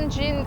engine,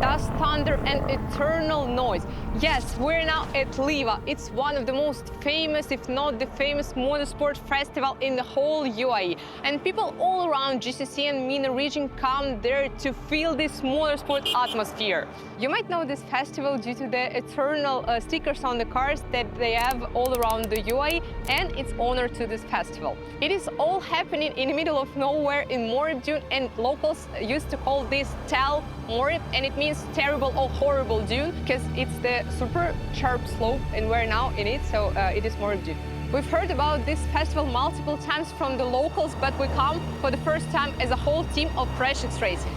dust, thunder, and eternal noise. Yes, we're now at LIWA. It's one of the most famous, if not the famous, motorsport festival in the whole UAE. And people all around GCC and MENA region come there to feel this motorsport atmosphere. You might know this festival due to the eternal stickers on the cars that they have all around the UAE, and its honor to this festival. It is all happening in the middle of nowhere in Moreeb Dune, and locals used to call this Tal Moreeb, and it means terrible or horrible dune because it's the super sharp slope, and we're now in it, so it is Moreeb Dune. We've heard about this festival multiple times from the locals, but we come for the first time as a whole team of Fresh X Racing.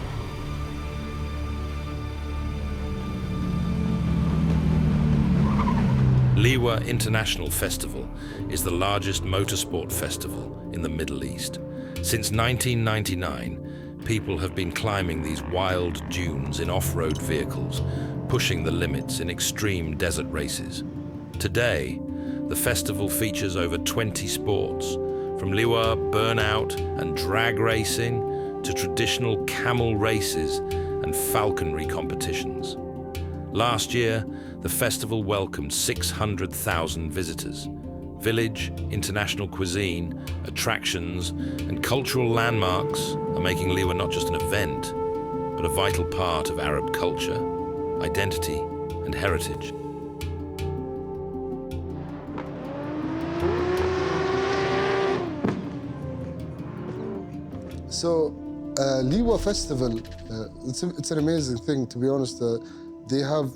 LIWA International Festival is the largest motorsport festival in the Middle East. Since 1999, people have been climbing these wild dunes in off-road vehicles, pushing the limits in extreme desert races. Today, the festival features over 20 sports, from LIWA, burnout and drag racing to traditional camel races and falconry competitions. Last year, the festival welcomed 600,000 visitors. Village, international cuisine, attractions, and cultural landmarks are making LIWA not just an event, but a vital part of Arab culture, identity, and heritage. So, LIWA Festival, it's an amazing thing, to be honest. They have,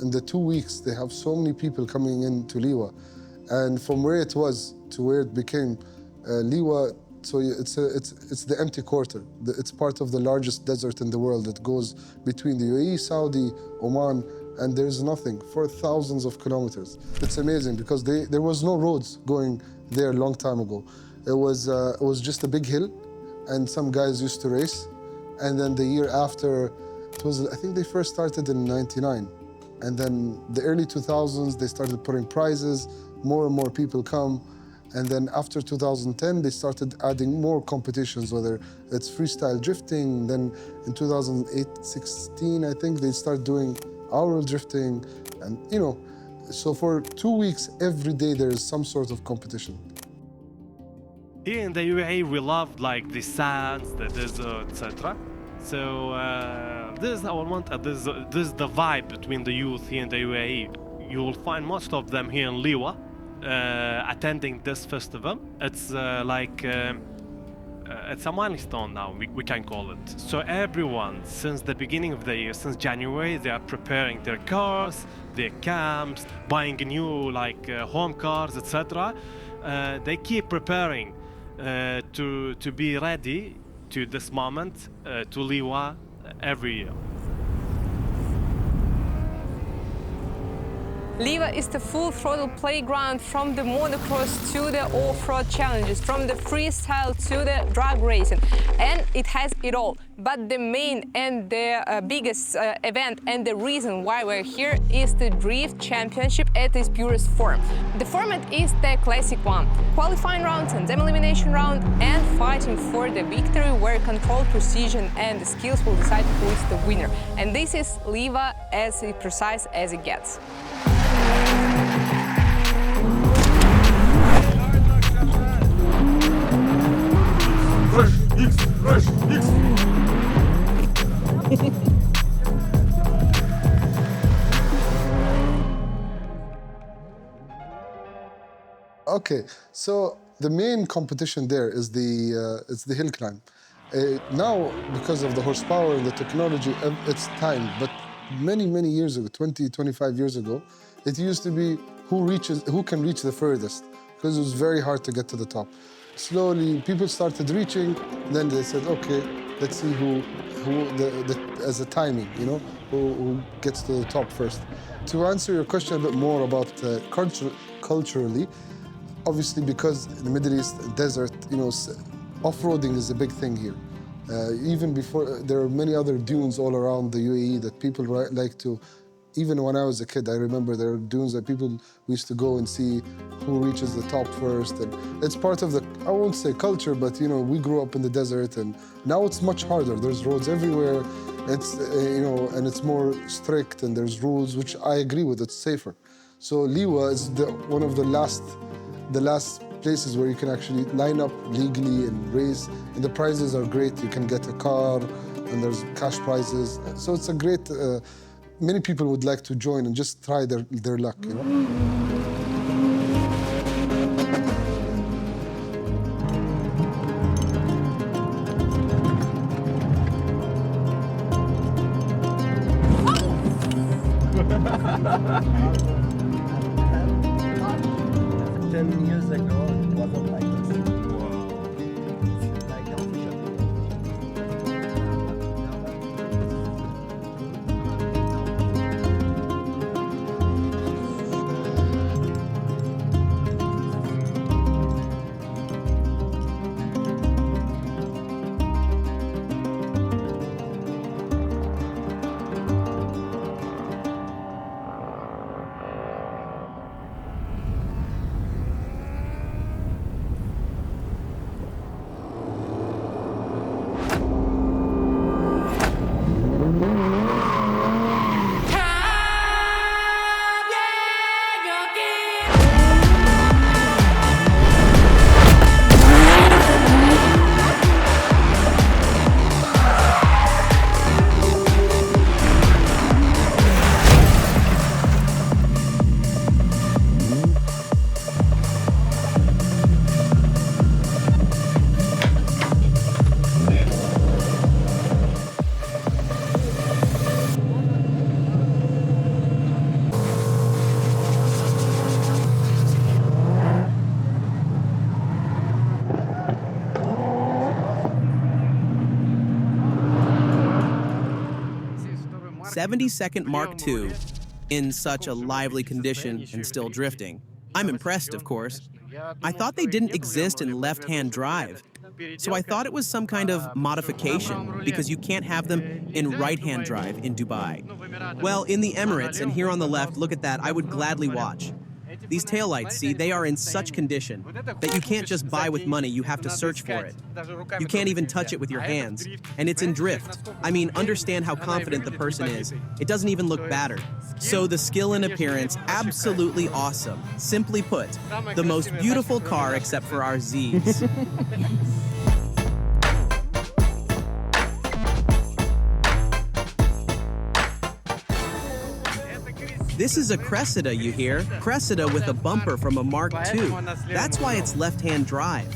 in the 2 weeks, they have so many people coming into LIWA. And from where it was to where it became, LIWA, so it's the empty quarter. It's part of the largest desert in the world. It goes between the UAE, Saudi, Oman, and there's nothing for thousands of kilometers. It's amazing because there was no roads going there a long time ago. It was just a big hill, and some guys used to race. And then the year after, I think they first started in '99. And then the early 2000s, they started putting prizes, more and more people come. And then after 2010, they started adding more competitions, whether it's freestyle drifting. Then in 2008-16, I think they started doing aural drifting. And so for 2 weeks, every day there is some sort of competition. Here in the UAE, we love the sands, the desert, etc. So this is our want. This is the vibe between the youth here in the UAE. You will find most of them here in LIWA attending this festival. It's it's a milestone now, we can call it. So everyone, since the beginning of the year, since January, they are preparing their cars, their camps, buying new home cars, etc. They keep preparing to be ready to this moment, to LIWA every year. LIWA is the full-throttle playground from the motocross to the off-road challenges, from the freestyle to the drag racing, and it has it all. But the main and the biggest event and the reason why we're here is the Drift Championship at its purest form. The format is the classic one: qualifying rounds and then elimination round, and fighting for the victory where control, precision and the skills will decide who is the winner. And this is LIWA as precise as it gets. Fresh X. Okay, so the main competition there is the hill climb. Now, because of the horsepower and the technology, it's timed. But many years ago, 20, 25 years ago, it used to be who can reach the furthest, because it was very hard to get to the top. Slowly, people started reaching. Then they said, okay, let's see who as a timing, who gets to the top first. To answer your question a bit more about culturally, obviously because in the Middle East desert, off-roading is a big thing here. Even before, there are many other dunes all around the UAE that people like to Even when I was a kid, I remember there are dunes that people used to go and see who reaches the top first. And it's part of the, I won't say culture, but you know, we grew up in the desert, and now it's much harder. There's roads everywhere. It's, you know, and it's more strict, and there's rules, which I agree with, it's safer. So LIWA is one of the last places where you can actually line up legally and race, and the prizes are great. You can get a car, and there's cash prizes. So it's a great, many people would like to join and just try their luck, you know? '72 Mark II in such a lively condition and still drifting. I'm impressed, of course. I thought they didn't exist in left-hand drive, so I thought it was some kind of modification because you can't have them in right-hand drive in Dubai. Well, in the Emirates and here on the left, look at that, I would gladly watch. These taillights, see, they are in such condition that you can't just buy with money, you have to search for it. You can't even touch it with your hands, and it's in drift. I mean, understand how confident the person is. It doesn't even look battered. So the skill and appearance, absolutely awesome. Simply put, the most beautiful car except for our Z's. This is a Cressida, you hear? Cressida with a bumper from a Mark II. That's why it's left-hand drive.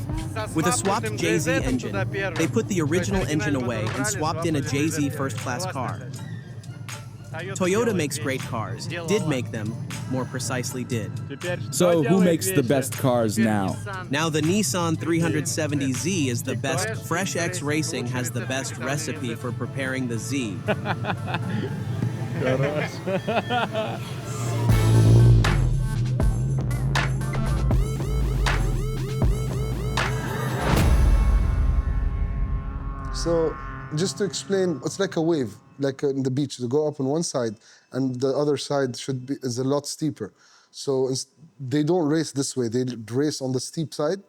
With a swapped JZ engine, they put the original engine away and swapped in a JZ first-class car. Toyota makes great cars. Did make them, more precisely did. So who makes the best cars now? Now the Nissan 370Z is the best. Fresh X Racing has the best recipe for preparing the Z. So just to explain, it's like a wave, like in the beach. You go up on one side, and the other side is a lot steeper. So they don't race this way. They race on the steep side,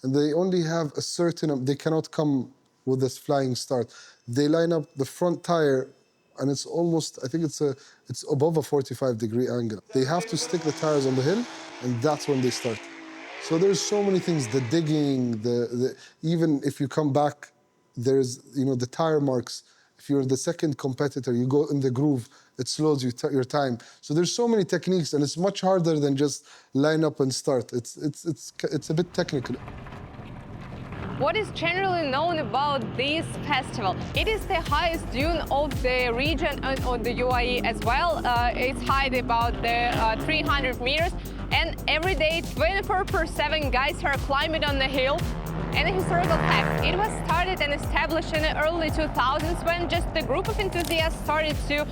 and they only have a certain. They cannot come with this flying start. They line up the front tire, and it's almost. I think it's above a 45-degree angle. They have to stick the tires on the hill, and that's when they start. So there's so many things. The digging, even if you come back. There's, the tire marks. If you're the second competitor, you go in the groove, it slows your time. So there's so many techniques, and it's much harder than just line up and start. It's a bit technical. What is generally known about this festival? It is the highest dune of the region and of the UAE as well. It's height about 300 meters, and every day 24/7 guys are climbing on the hill. And a historical fact, it was started and established in the early 2000s when just a group of enthusiasts started to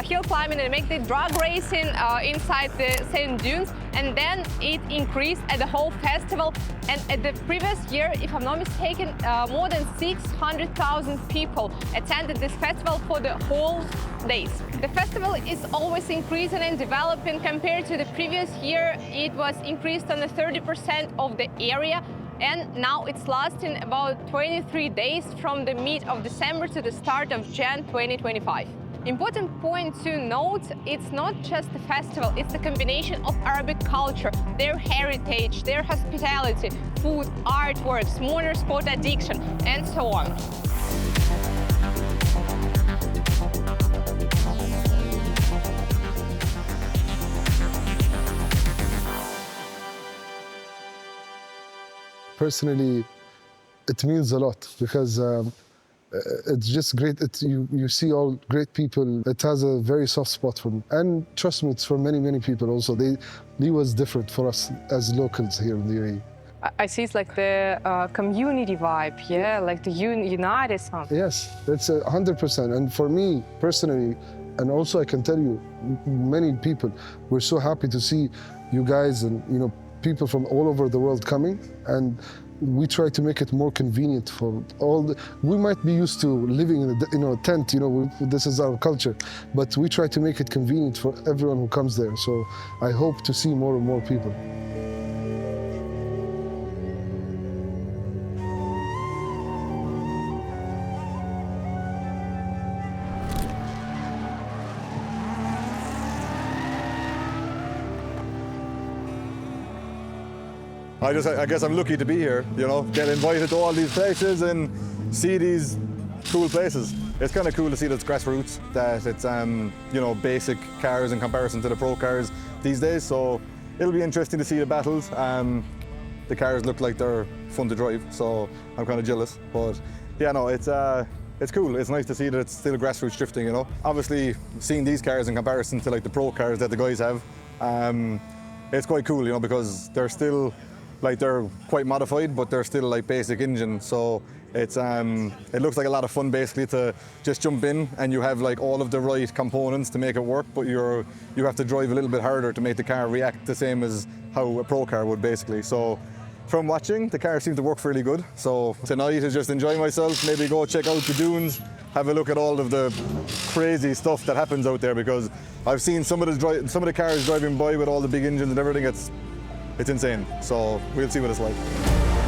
hill climbing and make the drag racing inside the sand dunes, and then it increased at the whole festival. And at the previous year, if I'm not mistaken, more than 600,000 people attended this festival for the whole days. The festival is always increasing and developing. Compared to the previous year, it was increased on the 30% of the area, and now it's lasting about 23 days from the mid of December to the start of Jan 2025. Important point to note, it's not just a festival, it's the combination of Arabic culture, their heritage, their hospitality, food, artworks, motorsport addiction, and so on. Personally, it means a lot because it's just great. You see all great people. It has a very soft spot for me. And trust me, it's for many, many people also. LIWA is different for us as locals here in the UAE. I see it's like the community vibe, yeah, like the united something. Yes, it's 100%. And for me personally, and also I can tell you, many people, we're so happy to see you guys and people from all over the world coming, and we try to make it more convenient for all. We might be used to living in a tent, this is our culture, but we try to make it convenient for everyone who comes there. So I hope to see more and more people. I guess I'm lucky to be here, get invited to all these places and see these cool places. It's kind of cool to see that it's grassroots, that it's basic cars in comparison to the pro cars these days. So it'll be interesting to see the battles. The cars look like they're fun to drive, so I'm kind of jealous. But yeah, no, it's cool. It's nice to see that it's still grassroots drifting. Obviously, seeing these cars in comparison to like the pro cars that the guys have, it's quite cool, because they're still. They're quite modified, but they're still like basic engine. So it looks like a lot of fun basically to just jump in and you have like all of the right components to make it work, but you have to drive a little bit harder to make the car react the same as how a pro car would basically. So from watching, the car seemed to work fairly good. So tonight is just enjoying myself, maybe go check out the dunes, have a look at all of the crazy stuff that happens out there, because I've seen some of the cars driving by with all the big engines and everything. It's insane, so we'll see what it's like.